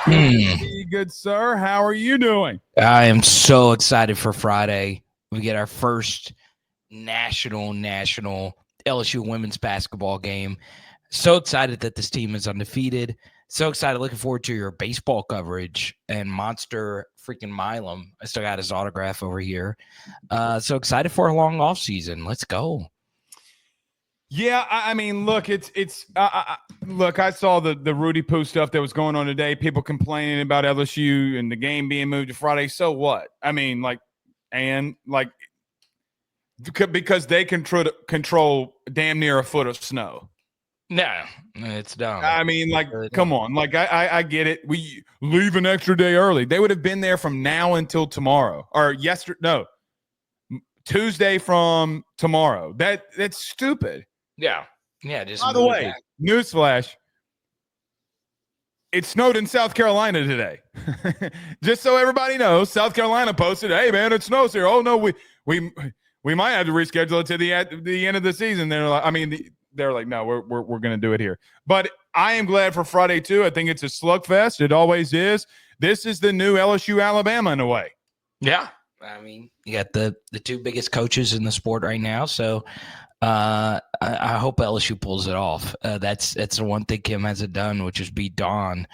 Good sir. How are you doing? I am so excited for Friday. We get our first national LSU women's basketball game. So excited that this team is undefeated. So excited. Looking forward to your baseball coverage and Monster freaking Milam. I still got his autograph over here. So excited for a long off season. Let's go. Yeah, I mean, look, look. I saw the Rudy Poo stuff that was going on today. People complaining about LSU and the game being moved to Friday. So what? I mean, because they control damn near a foot of snow. No, it's dumb. I mean, come on. I get it. We leave an extra day early. They would have been there from now until tomorrow or Tuesday from tomorrow. That's stupid. Yeah. Just by the way, newsflash. It snowed in South Carolina today. Just so everybody knows, South Carolina posted, "Hey man, it snows here." Oh no, we might have to reschedule it to the end of the season. They're like, no, we're going to do it here. But I am glad for Friday too. I think it's a slugfest. It always is. This is the new LSU Alabama in a way. Yeah, I mean, you got the two biggest coaches in the sport right now, so I hope LSU pulls it off. That's the one thing Kim hasn't done, which is beat Dawn.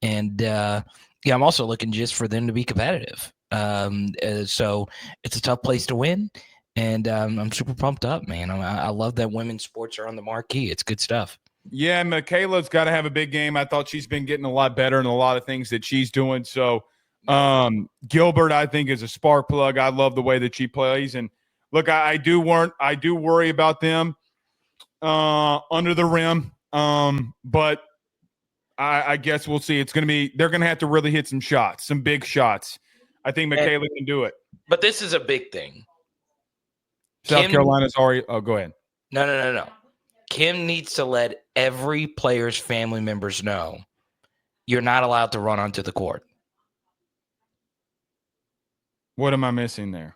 And I'm also looking just for them to be competitive. So it's a tough place to win. And I'm super pumped up, man. I love that women's sports are on the marquee. It's good stuff. Yeah, Michaela's got to have a big game. I thought she's been getting a lot better in a lot of things that she's doing. So Gilbert, I think, is a spark plug. I love the way that she plays. And look, I do worry about them under the rim. But I guess we'll see. They're going to have to really hit some big shots. I think Michaela can do it. But this is a big thing. South Carolina's already – oh, go ahead. No. Kim needs to let every player's family members know you're not allowed to run onto the court. What am I missing there?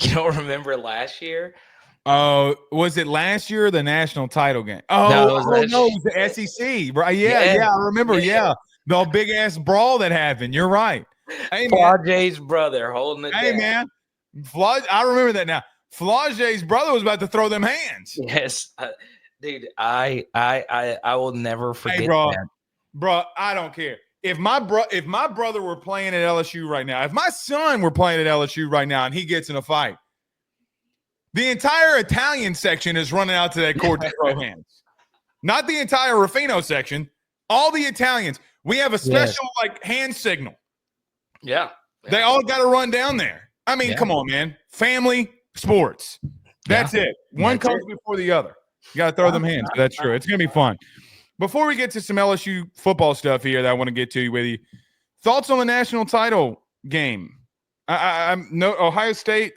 You don't remember last year? Oh, was it last year or the national title game? Oh, it was the SEC. Right? Yeah, I remember. Yeah. The big-ass brawl that happened. You're right. Hey, Flaujae's brother holding it down. Hey, man. I remember that now. Flaujae's brother was about to throw them hands. Yes, dude. I will never forget that. Bro, I don't care. If my brother were playing at LSU right now, if my son were playing at LSU right now and he gets in a fight, the entire Italian section is running out to that court to throw hands. Not the entire Ruffino section. All the Italians. We have a special hand signal. Yeah. They all got to run down there. I mean, come on, man. Family, sports. That's it. One comes before the other. You got to throw them hands. That's true. It's going to be fun. Before we get to some LSU football stuff here that I want to get to with you, thoughts on the national title game? Ohio State,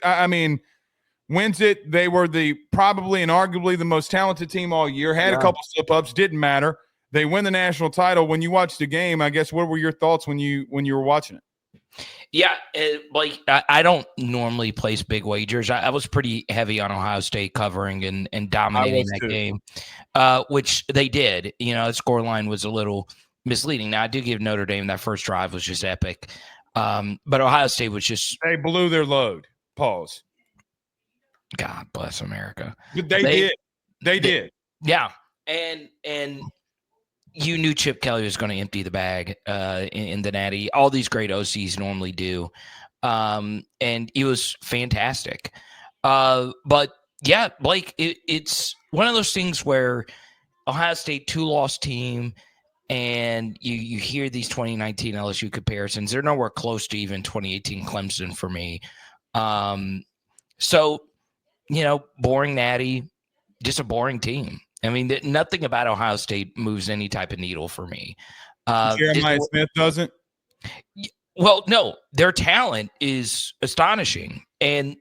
wins it. They were probably and arguably the most talented team all year. Had a couple slip-ups. Didn't matter. They win the national title. When you watched the game, I guess, what were your thoughts when you were watching it? Yeah, I don't normally place big wagers. I was pretty heavy on Ohio State covering and dominating that game, which they did. The scoreline was a little misleading. Now, I do give Notre Dame that first drive was just epic. But Ohio State was just – they blew their load. Pause. God bless America. They did. Yeah, and you knew Chip Kelly was going to empty the bag in the Natty. All these great OCs normally do. And it was fantastic. But, yeah, Blake, it's one of those things where Ohio State 2-loss team, and you hear these 2019 LSU comparisons. They're nowhere close to even 2018 Clemson for me. So, boring Natty, just a boring team. I mean, nothing about Ohio State moves any type of needle for me. Jeremiah Smith doesn't? Well, no. Their talent is astonishing. And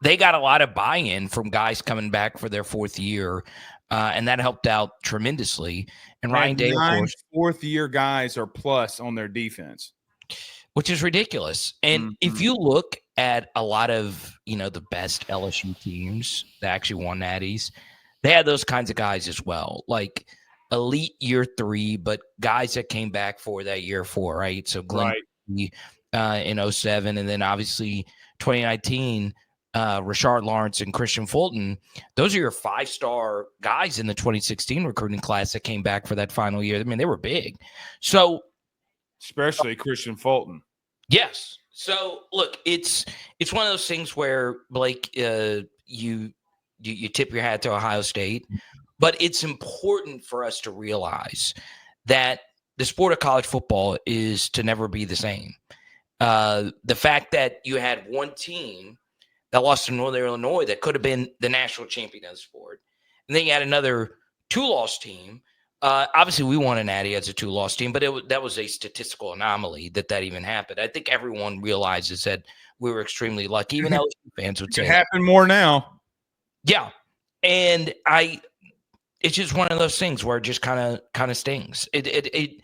they got a lot of buy-in from guys coming back for their fourth year, and that helped out tremendously. And Ryan Day, of course, fourth-year guys are plus on their defense, which is ridiculous. And if you look at a lot of the best LSU teams that actually won Natties, they had those kinds of guys as well. Like elite year 3, but guys that came back for that year 4, right? So Glenn in 07, and then obviously 2019, Rashard Lawrence and Christian Fulton. Those are your 5-star guys in the 2016 recruiting class that came back for that final year. I mean, they were big. So, especially Christian Fulton. Yes. So look, it's one of those things where, Blake, you tip your hat to Ohio State, but it's important for us to realize that the sport of college football is to never be the same. The fact that you had one team that lost to Northern Illinois that could have been the national champion of the sport, and then you had another 2-loss team. Obviously, we won a natty as a 2-loss team, but that was a statistical anomaly that even happened. I think everyone realizes that we were extremely lucky. Even LSU fans would say it happen more now. Yeah, and it's just one of those things where it just kind of stings. It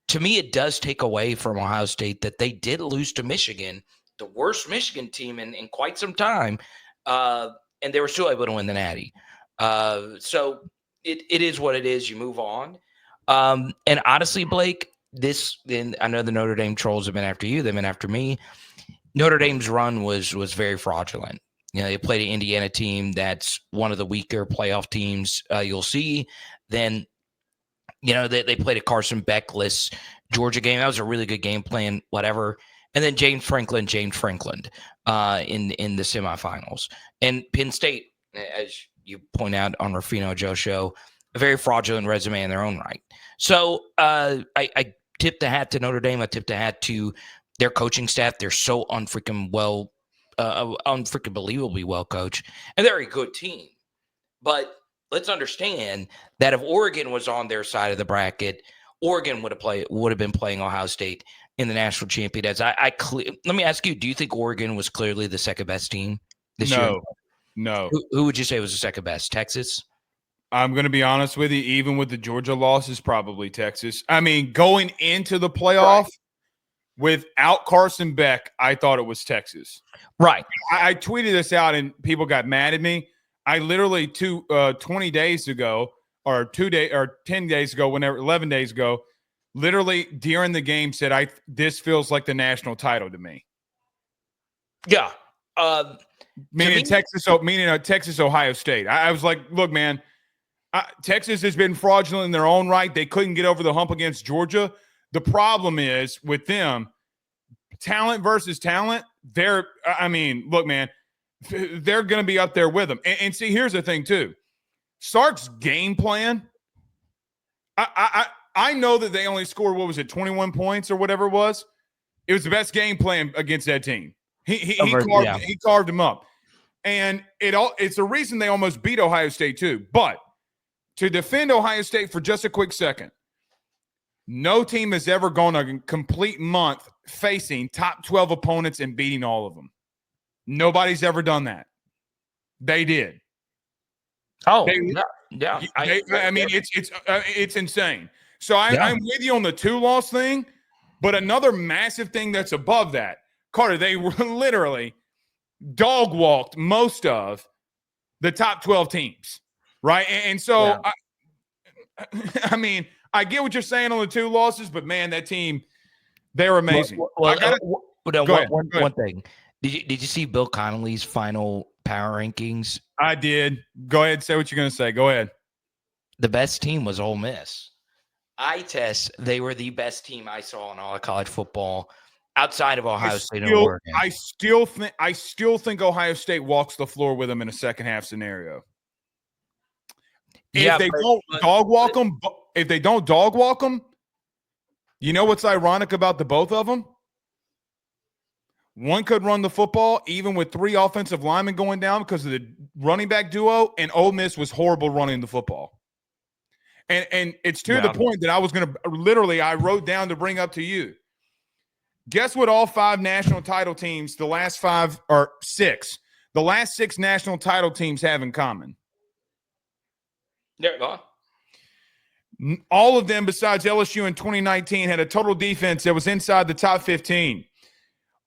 to me, it does take away from Ohio State that they did lose to Michigan, the worst Michigan team in quite some time, and they were still able to win the natty. So it is what it is. You move on. And honestly, Blake, I know the Notre Dame trolls have been after you. They've been after me. Notre Dame's run was very fraudulent. You know, they played an Indiana team that's one of the weaker playoff teams you'll see. Then, you know, they played a Carson Beck-less Georgia game. That was a really good game plan, whatever. And then James Franklin in the semifinals. And Penn State, as you point out on Ruffino and Joe show, a very fraudulent resume in their own right. So I tip the hat to Notre Dame. I tip the hat to their coaching staff. They're so unfreaking believably well coached, and they're a good team. But let's understand that if Oregon was on their side of the bracket, Oregon would have been playing Ohio State in the national championship. Let me ask you: do you think Oregon was clearly the second best team this year? No. Who would you say was the second best? Texas? I'm going to be honest with you. Even with the Georgia losses, probably Texas. I mean, going into the playoff without Carson Beck, I thought it was Texas. Right. I tweeted this out and people got mad at me. I literally 20 days ago or 10 days ago, 11 days ago, literally during the game said, this feels like the national title to me. Yeah. Meaning Texas, Ohio State. I was like, look, man, Texas has been fraudulent in their own right. They couldn't get over the hump against Georgia. The problem is with them, talent versus talent. Look, man, they're going to be up there with them. And see, here's the thing too. Sark's game plan. I know that they only scored, 21 points or whatever it was. It was the best game plan against that team. He carved them up. And it's the reason they almost beat Ohio State too. But to defend Ohio State for just a quick second, no team has ever gone a complete month facing top 12 opponents and beating all of them. Nobody's ever done that. They did. Oh, yeah. It's insane. So I'm with you on the 2-loss thing, but another massive thing that's above that, Carter, they were literally dog walked most of the top 12 teams, right? And so, I get what you're saying on the 2 losses, but man, that team, they're amazing. One thing. Did you see Bill Connolly's final power rankings? I did. Go ahead. Say what you're going to say. Go ahead. The best team was Ole Miss. They were the best team I saw in all of college football outside of Ohio State and Oregon. I still think Ohio State walks the floor with them in a second half scenario. If they don't dog walk them, you know what's ironic about the both of them? One could run the football even with 3 offensive linemen going down because of the running back duo, and Ole Miss was horrible running the football. And it's to the point that I was going to I wrote down to bring up to you. Guess what all 5 national title teams, the last 6 national title teams have in common? Yeah, go on. All of them besides LSU in 2019 had a total defense that was inside the top 15.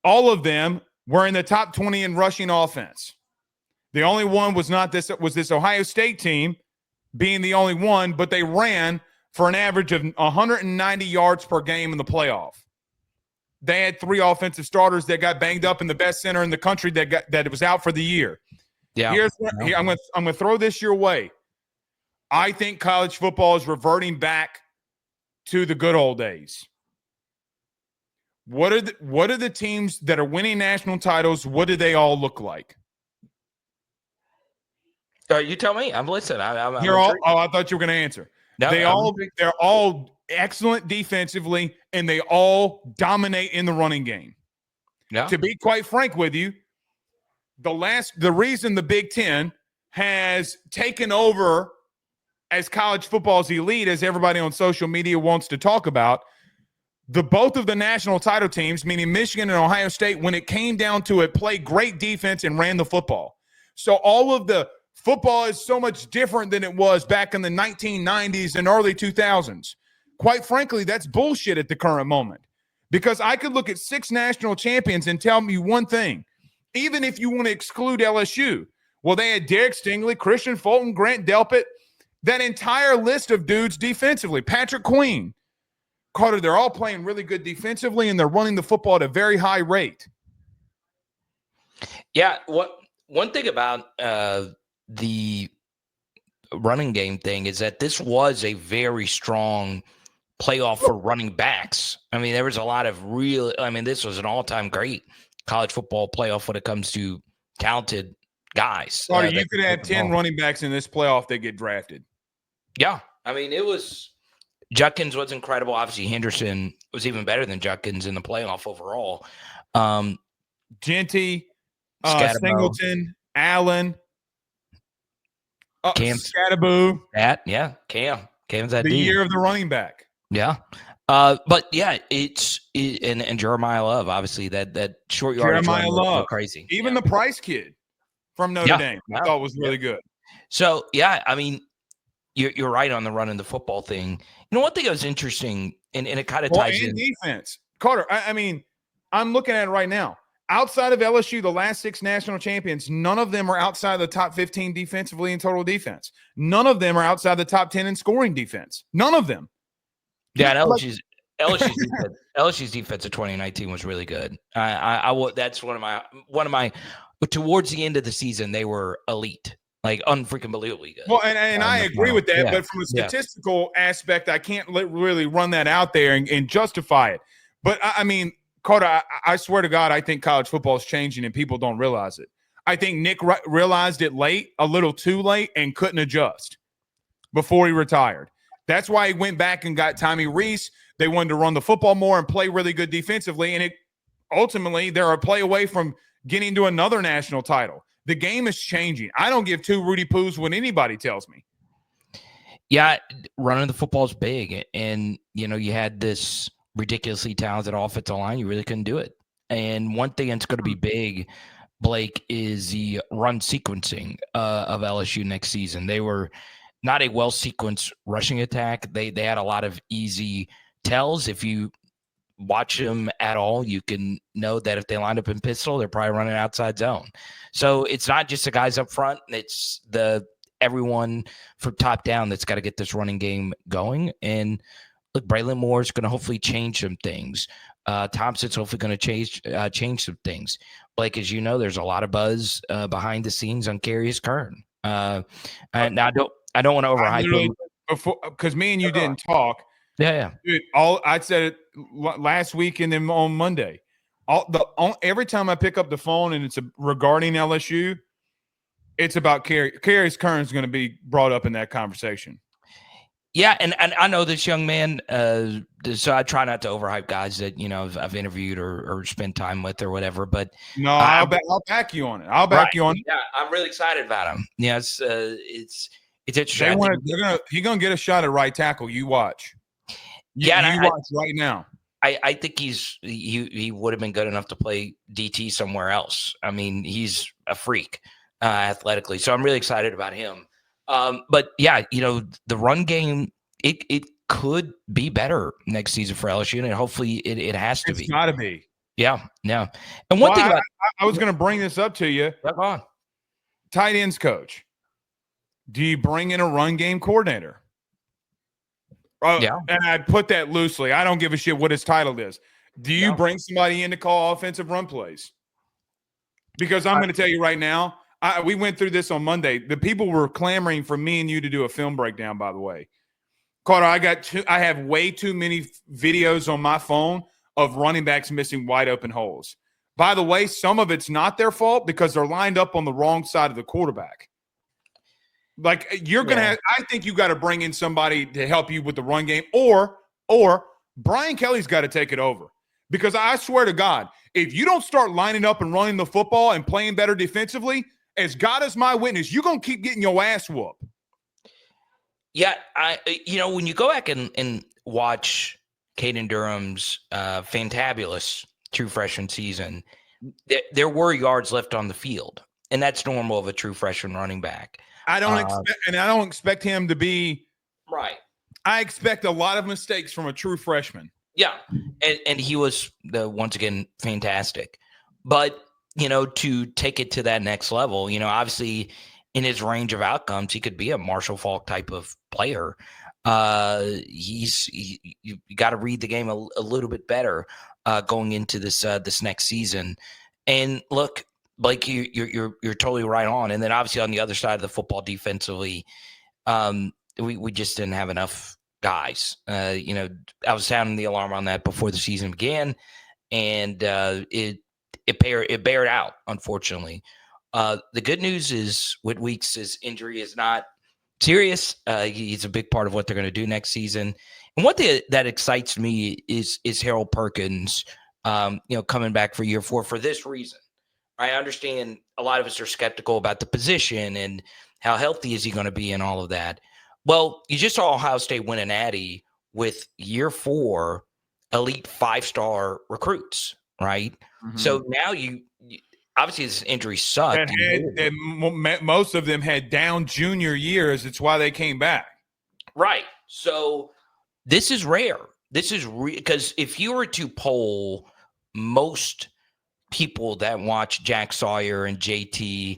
All of them were in the top 20 in rushing offense. The only one was this Ohio State team being the only one, but they ran for an average of 190 yards per game in the playoff. They had 3 offensive starters that got banged up, and the best center in the country that was out for the year. Yeah. I'm going to throw this your way. I think college football is reverting back to the good old days. What are the teams that are winning national titles? What do they all look like? You tell me. I'm listening. I thought you were going to answer. No, they're all excellent defensively, and they all dominate in the running game. Yeah. To be quite frank with you, the reason the Big Ten has taken over as college football's elite, as everybody on social media wants to talk about, both of the national title teams, meaning Michigan and Ohio State, when it came down to it, played great defense and ran the football. So all of the football is so much different than it was back in the 1990s and early 2000s. Quite frankly, that's bullshit at the current moment, because I could look at 6 national champions and tell me one thing, even if you want to exclude LSU. Well, they had Derek Stingley, Christian Fulton, Grant Delpit, that entire list of dudes defensively, Patrick Queen, Carter, they're all playing really good defensively, and they're running the football at a very high rate. Yeah, one thing about the running game thing is that this was a very strong playoff for running backs. I mean, there was a lot of this was an all-time great college football playoff when it comes to talented guys. Carter, you could have 10 running backs in this playoff that get drafted. Yeah, I mean, it was – Judkins was incredible. Obviously, Henderson was even better than Judkins in the playoff overall. Genty, Singleton, Allen, Scattaboo. Cam's that the dude. Year of the running back. Yeah. But yeah, and Jeremiah Love, obviously that short yardage Jeremiah Love, crazy. Even the Price kid from Notre Dame, I thought was really good. So yeah, I mean, you're right on the run and the football thing. You know, one thing that was interesting, and it kind of ties in defense. Carter, I mean, I'm looking at it right now. Outside of LSU, the last 6 national champions, none of them are outside the top 15 defensively in total defense. None of them are outside the top 10 in scoring defense. None of them. Yeah, LSU's defense of 2019 was really good. That's one of my. Towards the end of the season, they were elite, like unfreaking believably good. Well, and I agree with that, but from a statistical aspect, I can't really run that out there and justify it. But I mean, Carter, I swear to God, I think college football is changing and people don't realize it. I think Nick realized it late, a little too late, and couldn't adjust before he retired. That's why he went back and got Tommy Reese. They wanted to run the football more and play really good defensively, and ultimately they're a play away from getting to another national title. The game is changing. I don't give 2 Rudy Poos what anybody tells me. Yeah, running the football is big, and you had this ridiculously talented offensive line. You really couldn't do it. And one thing that's going to be big, Blake, is the run sequencing of LSU next season. They were not a well-sequenced rushing attack. They had a lot of easy tells. If you watch them at all, you can know that if they line up in pistol, they're probably running outside zone. So it's not just the guys up front. It's everyone from top down that's got to get this running game going. And look, Braylon Moore is going to hopefully change some things. Thompson's hopefully going to change some things. Blake, as you know, there's a lot of buzz behind the scenes on Carius Kern. And I don't want to overhype him. Because me and you didn't talk. Yeah. Dude, I said it last week and then on Monday. Every time I pick up the phone and it's regarding LSU, it's about Carius Kern is going to be brought up in that conversation. Yeah, and I know this young man, so I try not to overhype guys that I've interviewed or spent time with or whatever. But no, I'll back you on it. I'll back you on it. Yeah, I'm really excited about him. Yeah, it's interesting. He's gonna get a shot at right tackle. You watch. You watch right now. I think he would have been good enough to play DT somewhere else. I mean, he's a freak athletically, so I'm really excited about him. But yeah, the run game, it could be better next season for LSU, and hopefully it has to be. It's got to be. Yeah. And one thing I was going to bring this up to you. Go on. Tight ends coach. Do you bring in a run game coordinator? And I put that loosely. I don't give a shit what his title is. Do you bring somebody in to call offensive run plays? Because I'm going to tell you right now, we went through this on Monday. The people were clamoring for me and you to do a film breakdown, by the way. Carter, I have way too many videos on my phone of running backs missing wide open holes. By the way, some of it's not their fault because they're lined up on the wrong side of the quarterback. Like you're going to have – I think you got to bring in somebody to help you with the run game or Brian Kelly's got to take it over. Because I swear to God, if you don't start lining up and running the football and playing better defensively, as God is my witness, you're going to keep getting your ass whooped. Yeah, when you go back and watch Caden Durham's fantabulous true freshman season, there were yards left on the field, and that's normal of a true freshman running back. I don't expect him to be right. I expect a lot of mistakes from a true freshman. Yeah, and he was once again fantastic, but to take it to that next level, obviously in his range of outcomes, he could be a Marshall Faulk type of player. You got to read the game a little bit better going into this next season. And look, Blake, you're totally right on. And then obviously on the other side of the football defensively, we just didn't have enough guys. I was sounding the alarm on that before the season began, and it bared out, unfortunately. The good news is Whit Weeks' injury is not serious. He's a big part of what they're going to do next season. And what that excites me is Harold Perkins, coming back for year 4 for this reason. I understand a lot of us are skeptical about the position and how healthy is he going to be and all of that. Well, you just saw Ohio State win a natty with year 4 elite 5-star recruits, right? Mm-hmm. So now you obviously this injury sucked. And most of them had down junior years. It's why they came back. Right. So this is rare. This is because if you were to poll most people that watch Jack Sawyer and JTT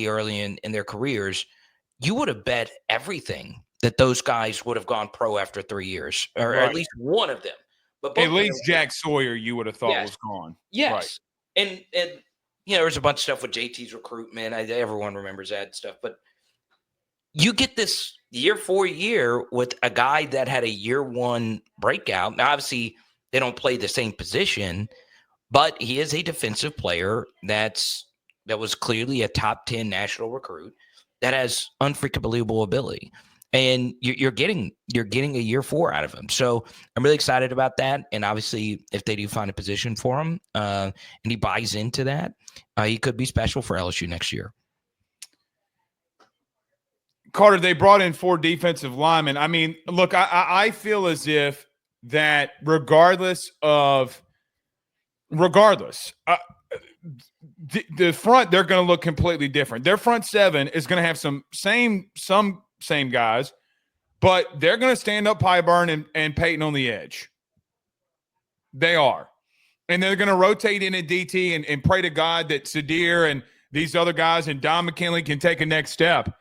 early in their careers, you would have bet everything that those guys would have gone pro after 3 years, or at least one of them. But at least Jack Sawyer, you would have thought was gone. Yes. Right. And there's a bunch of stuff with JT's recruitment. Everyone remembers that stuff. But you get this year 4 year with a guy that had a year 1 breakout. Now, obviously, they don't play the same position, but he is a defensive player that was clearly a top 10 national recruit that has unfreaking believable ability. And you're getting a year 4 out of him. So I'm really excited about that. And obviously, if they do find a position for him and he buys into that, he could be special for LSU next year. Carter, they brought in 4 defensive linemen. I mean, look, I feel as if that regardless, the front, they're going to look completely different. Their front 7 is going to have some same guys, but they're going to stand up Pyburn and Peyton on the edge. They are. And they're going to rotate in at DT and pray to God that Sadir and these other guys and Don McKinley can take a next step.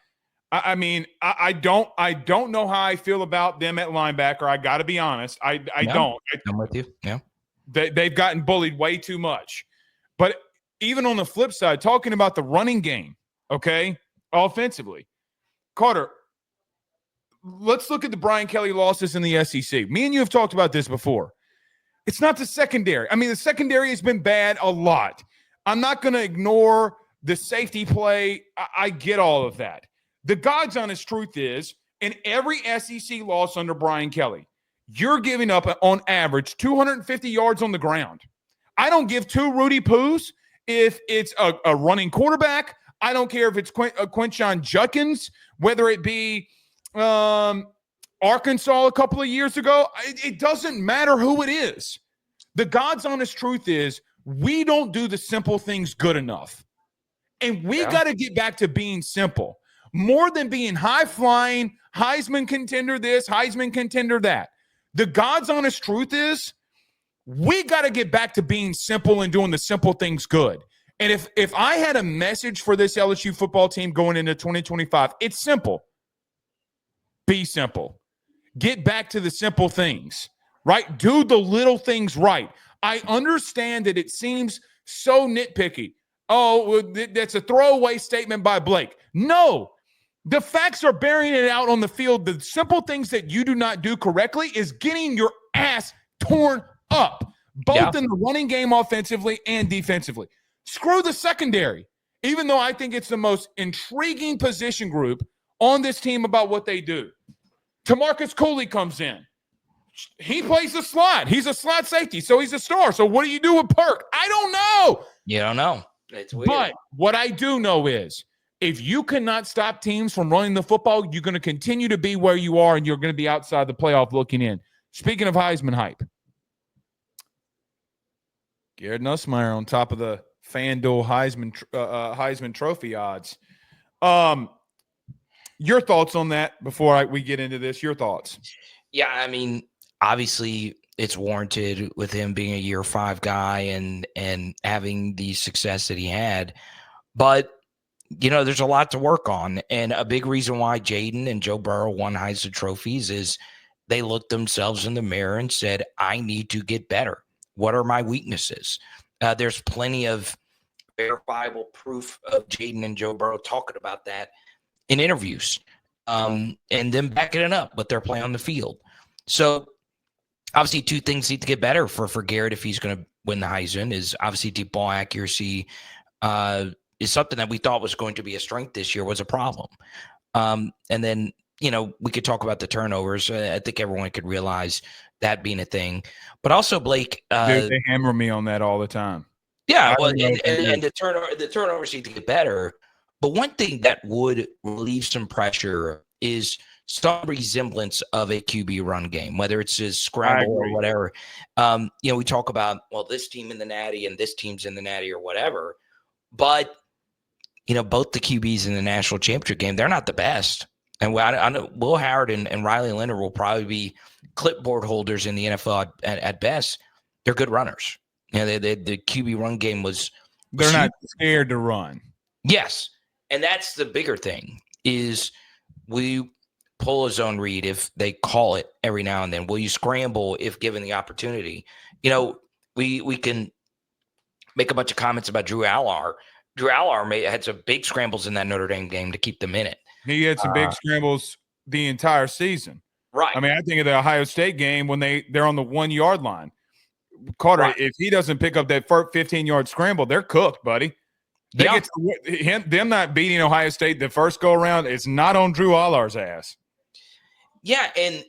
I mean, I don't know how I feel about them at linebacker. I got to be honest. I don't. I'm with you. Yeah. They've gotten bullied way too much. But even on the flip side, talking about the running game, okay, offensively, Carter, let's look at the Brian Kelly losses in the SEC. Me and you have talked about this before. It's not the secondary. I mean, the secondary has been bad a lot. I'm not going to ignore the safety play. I get all of that. The God's honest truth is, in every SEC loss under Brian Kelly, you're giving up, on average, 250 yards on the ground. I don't give 2 Rudy Poos if it's a running quarterback. I don't care if it's Quinshon Judkins, whether it be Arkansas a couple of years ago. It doesn't matter who it is. The God's honest truth is we don't do the simple things good enough. And we got to get back to being simple. More than being high-flying, Heisman contender this, Heisman contender that. The God's honest truth is we got to get back to being simple and doing the simple things good. And if I had a message for this LSU football team going into 2025, it's simple. be simple. Get back to the simple things, right? Do the little things right. I understand that it seems so nitpicky. Oh, that's a throwaway statement by Blake. No, the facts are bearing it out on the field. The simple things that you do not do correctly is getting your ass torn up, both in the running game offensively and defensively. Screw the secondary, even though I think it's the most intriguing position group on this team about what they do. Tamarcus Cooley comes in. He plays the slot. He's a slot safety, so he's a star. So what do you do with Perk? I don't know. You don't know. It's weird. But what I do know is if you cannot stop teams from running the football, you're going to continue to be where you are, and you're going to be outside the playoff looking in. Speaking of Heisman hype, Garrett Nussmeier on top of the FanDuel Heisman Trophy odds. Your thoughts on that before we get into this? Your thoughts? Yeah, I mean, obviously it's warranted with him being a year 5 guy and having the success that he had. But, there's a lot to work on. And a big reason why Jaden and Joe Burrow won Heisman trophies is they looked themselves in the mirror and said, I need to get better. What are my weaknesses? There's plenty of verifiable proof of Jaden and Joe Burrow talking about that in interviews and then backing it up with their play on the field. So obviously 2 things need to get better for Garrett if he's going to win the Heisman is obviously deep ball accuracy is something that we thought was going to be a strength this year was a problem. And then, we could talk about the turnovers. I think everyone could realize that being a thing. But also, Blake. Dude, they hammer me on that all the time. Yeah, well, and the turnovers need to get better. But one thing that would relieve some pressure is some resemblance of a QB run game, whether it's his scramble or whatever. We talk about, this team in the Natty and this team's in the Natty or whatever. But, both the QBs in the national championship game, they're not the best. And I know Will Howard and Riley Leonard will probably be clipboard holders in the NFL at best. They're good runners. The QB run game was – They're not scared to run. Yes. And that's the bigger thing is we pull a zone read if they call it every now and then. Will you scramble if given the opportunity? We can make a bunch of comments about Drew Allar. Drew Allar had some big scrambles in that Notre Dame game to keep them in it. He had some big scrambles the entire season. Right. I mean, I think of the Ohio State game when they're on the 1-yard line. Carter, if he doesn't pick up that 15-yard scramble, they're cooked, buddy. Get them not beating Ohio State the first go around. It's not on Drew Allar's ass. Yeah, and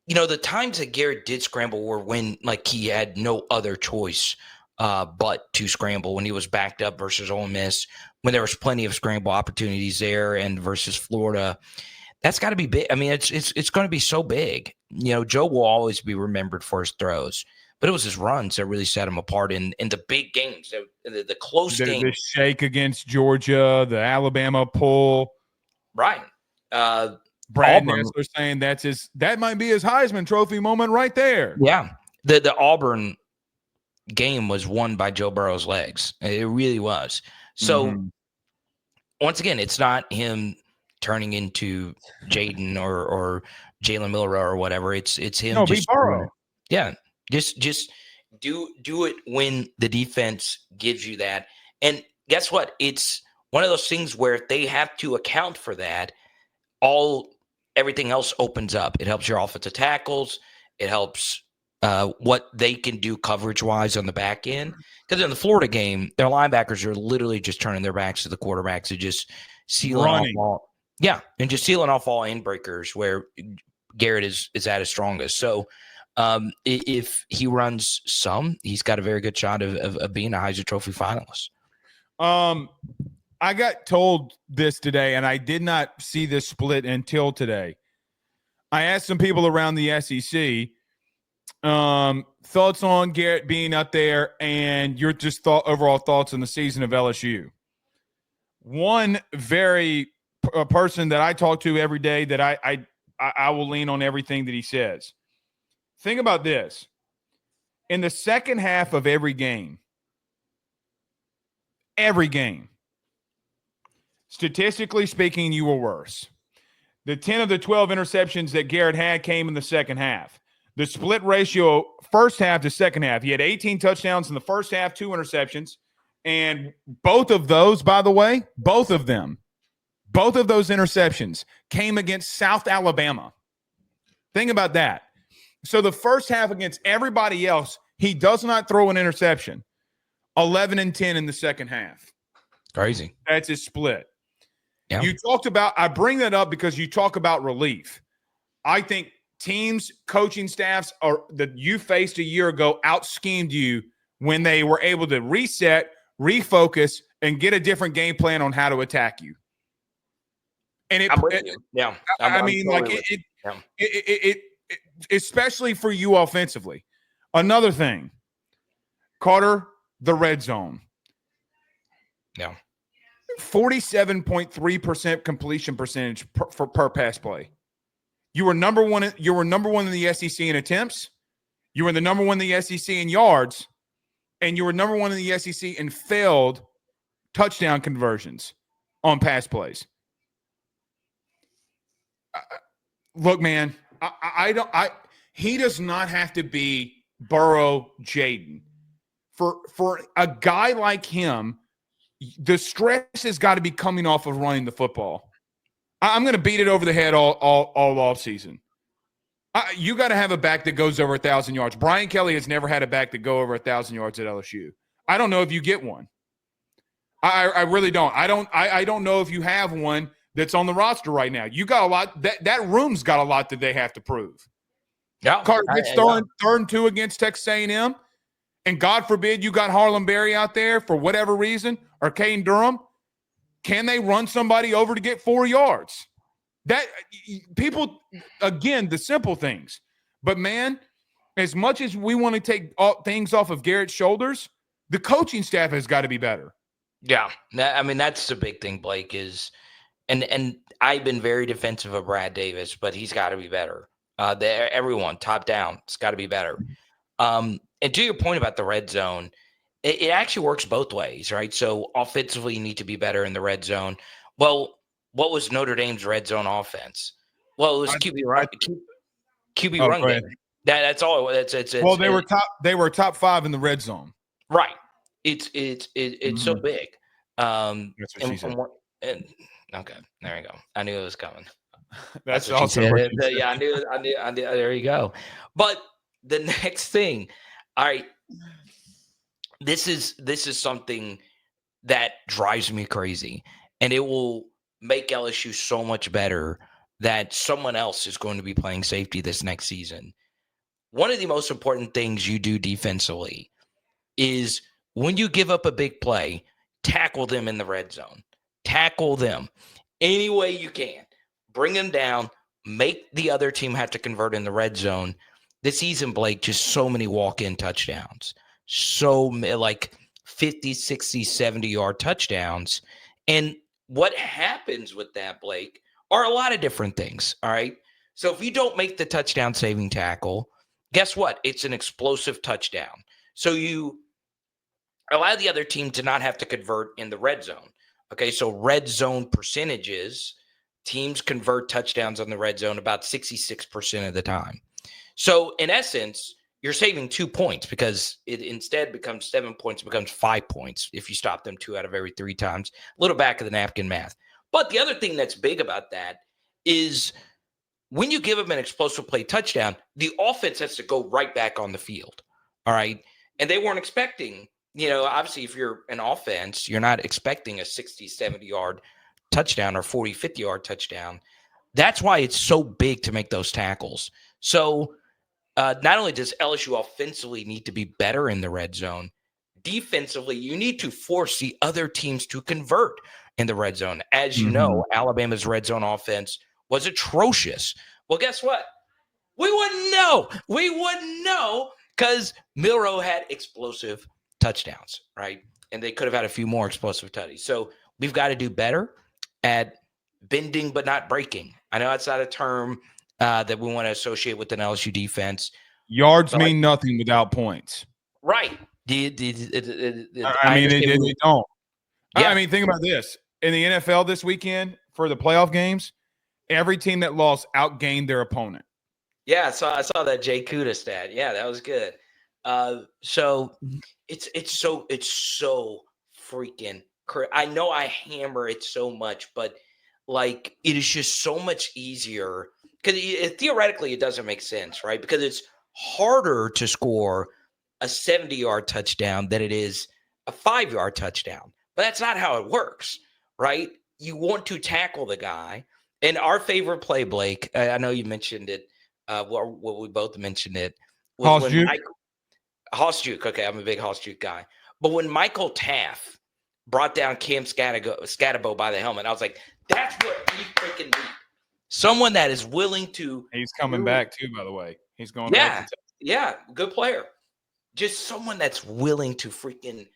the times that Garrett did scramble were when he had no other choice but to scramble when he was backed up versus Ole Miss, when there was plenty of scramble opportunities there, and versus Florida. That's got to be big. I mean, it's going to be so big. Joe will always be remembered for his throws, but it was his runs that really set him apart in the big games, the close games. The shake against Georgia, the Alabama pull. Right. Brad Nessler saying that might be his Heisman Trophy moment right there. Yeah. The Auburn game was won by Joe Burrow's legs. It really was. So once again, it's not him turning into Jaden or Jalen Miller or whatever. It's him. No, be Burrow. Yeah. Just do it when the defense gives you that. And guess what? It's one of those things where they have to account for that. Everything else opens up. It helps your offensive tackles. It helps what they can do coverage-wise on the back end. Because in the Florida game, their linebackers are literally just turning their backs to the quarterbacks and just sealing off all. Yeah, and just sealing off all end breakers where Garrett is at his strongest. So if he runs some, he's got a very good shot of being a Heisman Trophy finalist. I got told this today, and I did not see this split until today. I asked some people around the SEC thoughts on Garrett being up there and your just overall thoughts on the season of LSU. One very person that I talk to every day that I will lean on everything that he says. Think about this. In the second half of every game, statistically speaking, you were worse. the 10 of the 12 interceptions that Garrett had came in the second half. The split ratio, first half to second half, he had 18 touchdowns in the first half, 2 interceptions. And both of those, by the way, both of those interceptions came against South Alabama. Think about that. So the first half against everybody else, he does not throw an interception. 11 and 10 in the second half. Crazy. That's his split. Yeah. You talked about, I bring that up because you talk about relief. I think teams, coaching staffs that you faced a year ago out-schemed you when they were able to reset, refocus, and get a different game plan on how to attack you. And it especially for you offensively. Another thing, Carter, the red zone. Yeah. 47.3% completion percentage per pass play. You were number one in the SEC in attempts. You were the number one in the SEC in yards, and you were number one in the SEC in failed touchdown conversions on pass plays. Look, man, he does not have to be Burrow Jaden. For a guy like him, the stress has got to be coming off of running the football. I'm going to beat it over the head all off season. You got to have a back that goes over 1,000 yards. Brian Kelly has never had a back that go over 1,000 yards at LSU. I don't know if you get one. I really don't. I don't know if you have one that's on the roster right now. You got a lot. That room's got a lot that they have to prove. Yeah, Carter gets third and 2 against Texas A&M, and God forbid you got Harlem Berry out there for whatever reason, or Kane Durham. Can they run somebody over to get 4 yards? That people, again, the simple things. But man, as much as we want to take things off of Garrett's shoulders, the coaching staff has got to be better. Yeah, I mean that's the big thing, Blake, is, and I've been very defensive of Brad Davis, but he's got to be better. Everyone top down, it's got to be better. And to your point about the red zone, it actually works both ways, right? So offensively, you need to be better in the red zone. Well, what was Notre Dame's red zone offense? Well, it was QB run game. That's all. Well, they were top 5 in the red zone. Right. It's so big. That's what she said. Okay, there you go. I knew it was coming. That's also what she said. Yeah, I knew. There you go. But the next thing, all right. This is something that drives me crazy, and it will make LSU so much better that someone else is going to be playing safety this next season. One of the most important things you do defensively is when you give up a big play, tackle them in the red zone. Tackle them any way you can. Bring them down. Make the other team have to convert in the red zone. This season, Blake, just so many walk-in touchdowns. So like 50, 60, 70-yard touchdowns. And what happens with that, Blake, are a lot of different things, all right? So if you don't make the touchdown-saving tackle, guess what? It's an explosive touchdown. So you allow the other team to not have to convert in the red zone. Okay, so red zone percentages, teams convert touchdowns on the red zone about 66% of the time. So in essence, you're saving 2 points because it instead becomes 7 points, becomes 5 points if you stop them 2 out of every 3 times. A little back of the napkin math. But the other thing that's big about that is when you give them an explosive play touchdown, the offense has to go right back on the field. All right. And they weren't expecting, obviously if you're an offense, you're not expecting a 60, 70-yard touchdown or 40, 50-yard touchdown. That's why it's so big to make those tackles. So not only does LSU offensively need to be better in the red zone, defensively, you need to force the other teams to convert in the red zone. As you know, Alabama's red zone offense was atrocious. Well, guess what? We wouldn't know. We wouldn't know because Milroe had explosive touchdowns, right? And they could have had a few more explosive tutties. So we've got to do better at bending but not breaking. I know that's not a term that we want to associate with an LSU defense. Yards mean nothing without points. Right. They don't. Yeah. I mean, think about this. In the NFL this weekend for the playoff games, every team that lost outgained their opponent. Yeah, I saw that Jay Kuda stat. Yeah, that was good. So it's so freaking. I know I hammer it so much, but like it is just so much easier because theoretically it doesn't make sense, right? Because it's harder to score a 70-yard touchdown than it is a 5-yard touchdown. But that's not how it works, right? You want to tackle the guy. And our favorite play, Blake, I know you mentioned it. What we both mentioned it was Hoss when Juke? Hoss Juke. Okay, I'm a big Hoss Juke guy. But when Michael Taff brought down Cam Scatabo by the helmet, I was like, that's what we freaking need. Someone that is willing to. He's coming back too, by the way. He's going Yeah, back to yeah, good player. Just someone that's willing to freaking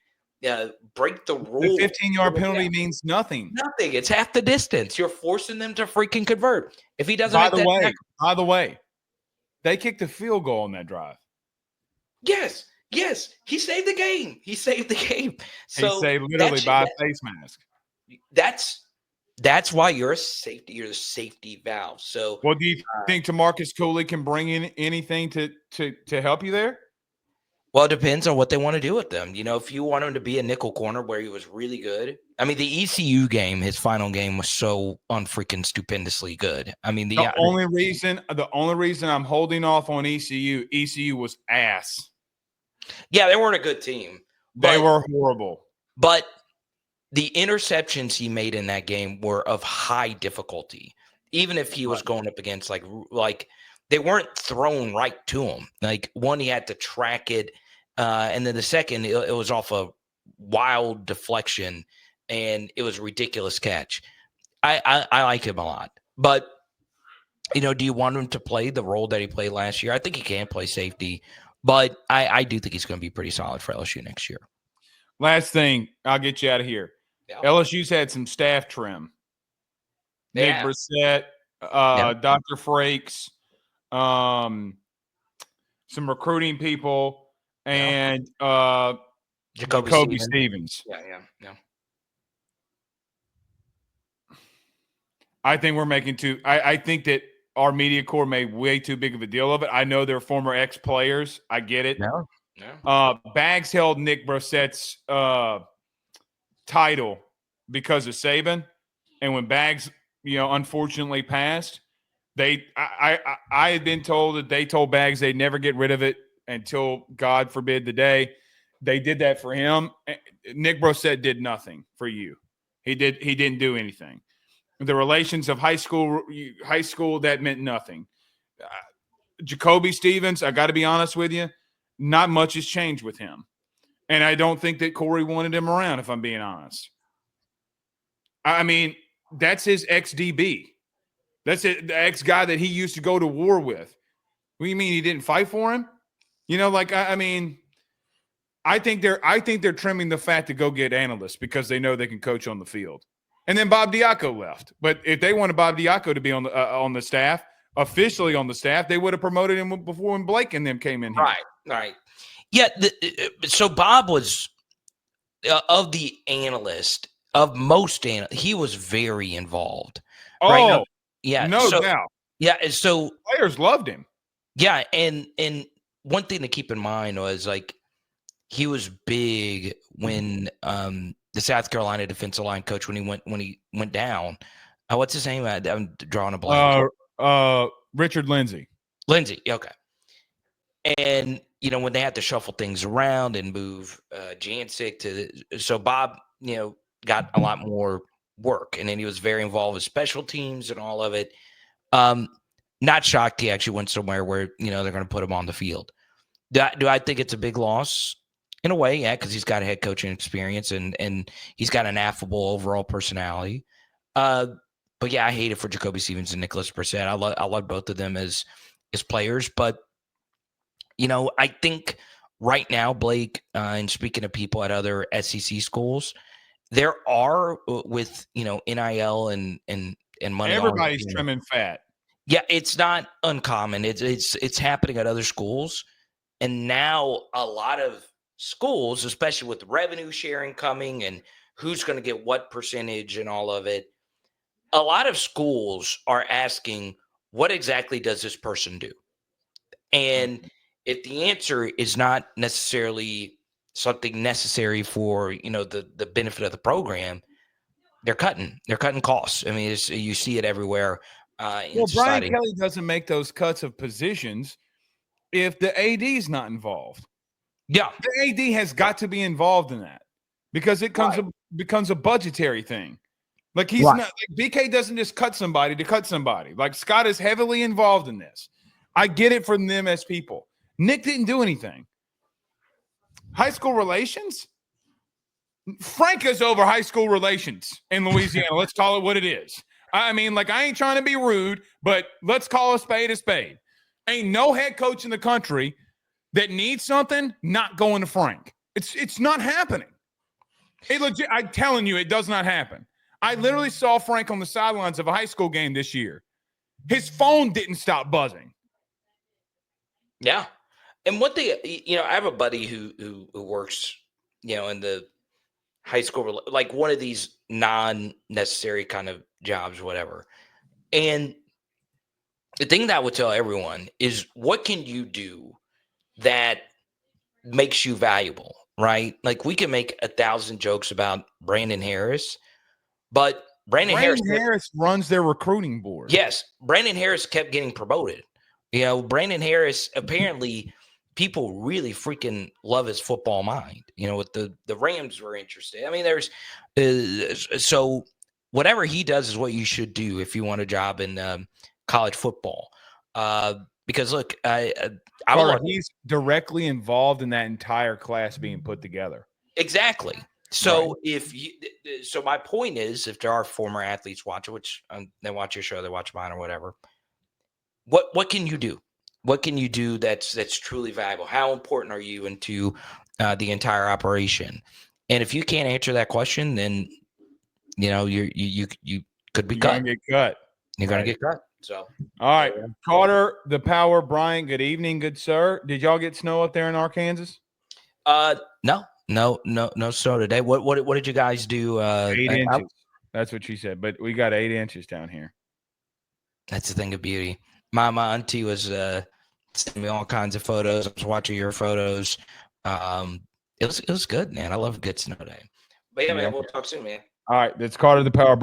break the rule. The 15-yard penalty means nothing. Nothing. It's half the distance. You're forcing them to freaking convert. If he doesn't, By the way, they kicked the field goal on that drive. Yes, he saved the game. He saved the game. So he saved literally by a face mask. That's why you're a safety. You're the safety valve. So, well, do you think TaMarcus Cooley can bring in anything to help you there? Well, it depends on what they want to do with them. You know, if you want him to be a nickel corner where he was really good. I mean, the ECU game, his final game was so unfreaking stupendously good. I mean, the only reason I'm holding off on ECU was ass. Yeah, they weren't a good team. They were horrible. But the interceptions he made in that game were of high difficulty. Even if he was going up against like they weren't thrown right to him. Like one, he had to track it. And then the second, it was off a wild deflection, and it was a ridiculous catch. I like him a lot. But, you know, do you want him to play the role that he played last year? I think he can play safety, but I do think he's going to be pretty solid for LSU next year. Last thing, I'll get you out of here. Yeah. LSU's had some staff trim. Nick Brissett, Dr. Frakes, some recruiting people, and Jacoby Stevens. Yeah. I think we're making I think that our media corps made way too big of a deal of it. I know they're former ex-players. I get it. No. Bags held Nick Brissett's title because of Saban, and when Bags, unfortunately passed, I had been told that they told Bags they'd never get rid of it until, God forbid, the day they did that for him. Nick Brissett did nothing for you. He didn't do anything. The relations of high school, that meant nothing. Jacoby Stevens, I got to be honest with you, not much has changed with him. And I don't think that Corey wanted him around, if I'm being honest. I mean, that's his ex-DB. That's it, the ex-guy that he used to go to war with. What do you mean he didn't fight for him? I think they're trimming the fat to go get analysts because they know they can coach on the field. And then Bob Diaco left. But if they wanted Bob Diaco to be on the staff, officially on the staff, they would have promoted him before when Blake and them came in here. Right. Yeah, so Bob was of the analyst, of most analysts, he was very involved. Oh, right now, yeah, no doubt. Yeah, so players loved him. Yeah, and one thing to keep in mind was he was big when the South Carolina defensive line coach when he went down. What's his name? I'm drawing a blank. Richard Lindsay. Okay. And when they had to shuffle things around and move Jancic so Bob got a lot more work, and then he was very involved with special teams and all of it. Not shocked he actually went somewhere where they're going to put him on the field. Do I think it's a big loss? In a way, yeah, because he's got a head coaching experience and he's got an affable overall personality. But yeah, I hate it for Jacoby Stevens and Nicholas Brissett. I love both of them as players, but I think right now, Blake, and speaking of people at other SEC schools, there are with NIL and money. Everybody's trimming fat. Yeah, it's not uncommon. It's happening at other schools, and now a lot of schools, especially with revenue sharing coming and who's going to get what percentage and all of it, a lot of schools are asking, what exactly does this person do? And if the answer is not necessarily something necessary for, the benefit of the program, they're cutting costs. I mean, you see it everywhere in society. Brian Kelly doesn't make those cuts of positions if the AD is not involved. Yeah. The AD has got to be involved in that because it becomes a budgetary thing. Like he's not like BK doesn't just cut somebody to cut somebody. Like Scott is heavily involved in this. I get it from them as people. Nick didn't do anything. High school relations? Frank is over high school relations in Louisiana. Let's call it what it is. I mean, like, I ain't trying to be rude, but let's call a spade a spade. Ain't no head coach in the country that needs something not going to Frank. It's not happening. I'm telling you, it does not happen. I literally saw Frank on the sidelines of a high school game this year. His phone didn't stop buzzing. Yeah. And what I have a buddy who works, in the high school, like one of these non-necessary kind of jobs, whatever. And the thing that I would tell everyone is, what can you do that makes you valuable, right? Like, we can make 1,000 jokes about Brandon Harris, but Brandon Harris runs their recruiting board. Yes. Brandon Harris kept getting promoted. Brandon Harris, apparently people really freaking love his football mind. With the Rams were interested. I mean, there's so whatever he does is what you should do if you want a job in college football. Because look, he's directly involved in that entire class being put together. Exactly. So so my point is, if there are former athletes watching, which they watch your show, they watch mine or whatever, what can you do? What can you do that's truly valuable? How important are you into the entire operation? And if you can't answer that question, then you could be cut. Get cut. You're gonna get cut. So all right, Carter, the Power, Bryant. Good evening, good sir. Did y'all get snow up there in Arkansas? No snow today. What did you guys do? 8 inches. That's what she said. But we got 8 inches down here. That's the thing of beauty. My auntie was sending me all kinds of photos. I was watching your photos. It was good, man. I love a good snow day. But yeah, man, we'll talk soon, man. All right, that's Carter, the Power.